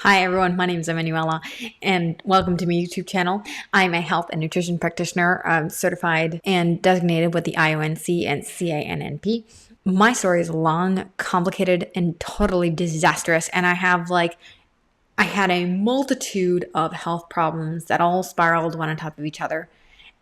Hi everyone, my name is Emanuela and welcome to my YouTube channel. I'm a health and nutrition practitioner, certified and designated with the IONC and CANNP. My story is long, complicated, and totally disastrous, and I had a multitude of health problems that all spiraled one on top of each other.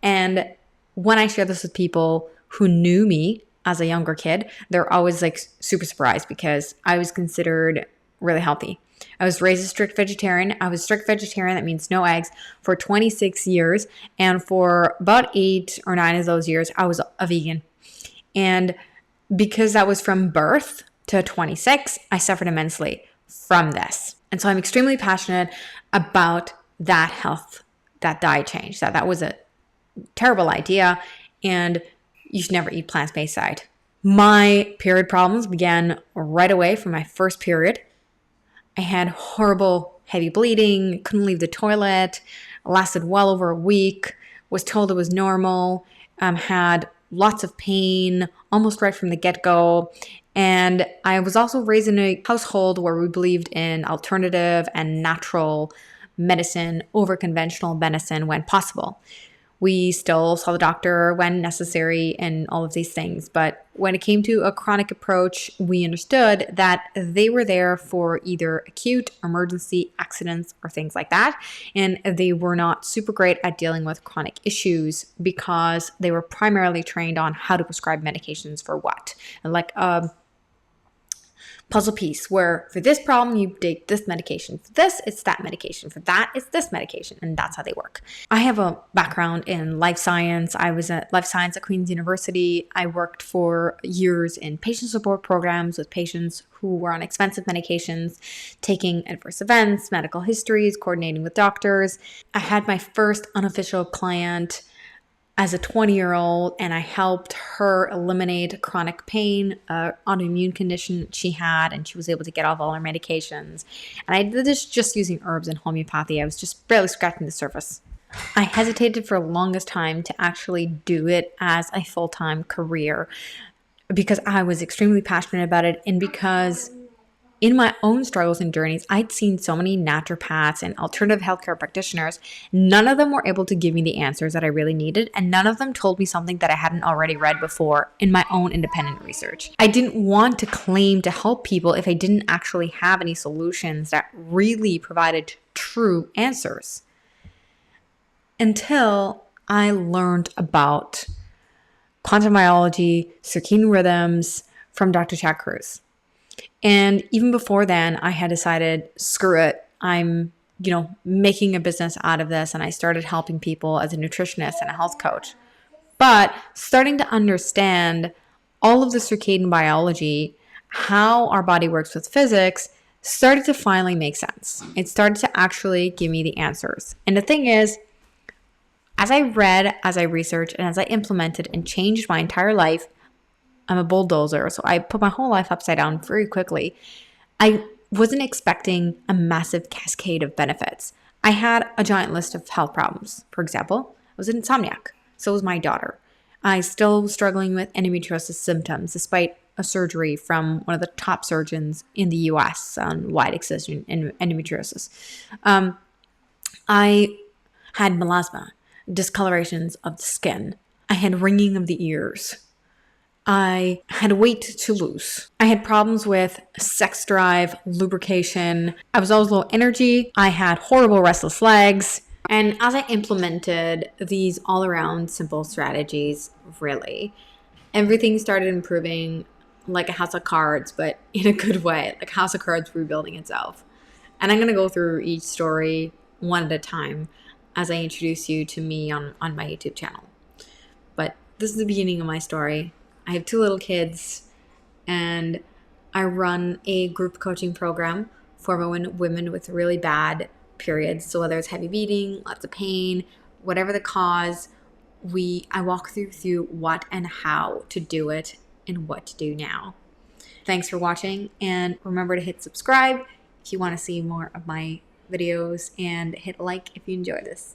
And when I share this with people who knew me as a younger kid, they're always like super surprised because I was considered really healthy. I was raised a strict vegetarian. I was a strict vegetarian, that means no eggs, for 26 years. And for about 8 or 9 of those years, I was a vegan. And because that was from birth to 26, I suffered immensely from this. And so I'm extremely passionate about that health, that diet change, that was a terrible idea, and you should never eat plant-based diet. My period problems began right away from my first period. I had horrible heavy bleeding, couldn't leave the toilet, lasted well over a week, was told it was normal, had lots of pain almost right from the get-go. And I was also raised in a household where we believed in alternative and natural medicine over conventional medicine when possible. We still saw the doctor when necessary and all of these things. But when it came to a chronic approach, we understood that they were there for either acute, emergency, accidents, or things like that. And they were not super great at dealing with chronic issues because they were primarily trained on how to prescribe medications for what. Like puzzle piece where for this problem you take this medication, for this it's that medication, for that it's this medication, and that's how they work. I have a background in life science. I was at life science at Queen's University. I worked for years in patient support programs with patients who were on expensive medications, taking adverse events, medical histories, coordinating with doctors. I had my first unofficial client as a 20-year-old, and I helped her eliminate chronic pain, autoimmune condition she had, and she was able to get off all her medications. And I did this just using herbs and homeopathy. I was just barely scratching the surface. I hesitated for the longest time to actually do it as a full-time career because I was extremely passionate about it, and because in my own struggles and journeys, I'd seen so many naturopaths and alternative healthcare practitioners. None of them were able to give me the answers that I really needed, and none of them told me something that I hadn't already read before in my own independent research. I didn't want to claim to help people if I didn't actually have any solutions that really provided true answers. Until I learned about quantum biology, circadian rhythms from Dr. Chad Cruz. And even before then, I had decided, screw it. I'm, making a business out of this. And I started helping people as a nutritionist and a health coach. But starting to understand all of the circadian biology, how our body works with physics, started to finally make sense. It started to actually give me the answers. And the thing is, as I read, as I researched, and as I implemented and changed my entire life, I'm a bulldozer, so I put my whole life upside down very quickly. I wasn't expecting a massive cascade of benefits. I had a giant list of health problems. For example, I was an insomniac. So was my daughter. I still was struggling with endometriosis symptoms, despite a surgery from one of the top surgeons in the US on wide excision in endometriosis. I had melasma, discolorations of the skin. I had ringing of the ears. I had weight to lose. I had problems with sex drive, lubrication. I was always low energy. I had horrible restless legs. And as I implemented these all around simple strategies, really, everything started improving like a house of cards, but in a good way, like a house of cards rebuilding itself. And I'm going to go through each story one at a time as I introduce you to me on my YouTube channel. But this is the beginning of my story. I have 2 little kids, and I run a group coaching program for women with really bad periods. So whether it's heavy bleeding, lots of pain, whatever the cause, I walk through what and how to do it and what to do now. Thanks for watching, and remember to hit subscribe if you want to see more of my videos, and hit like if you enjoy this.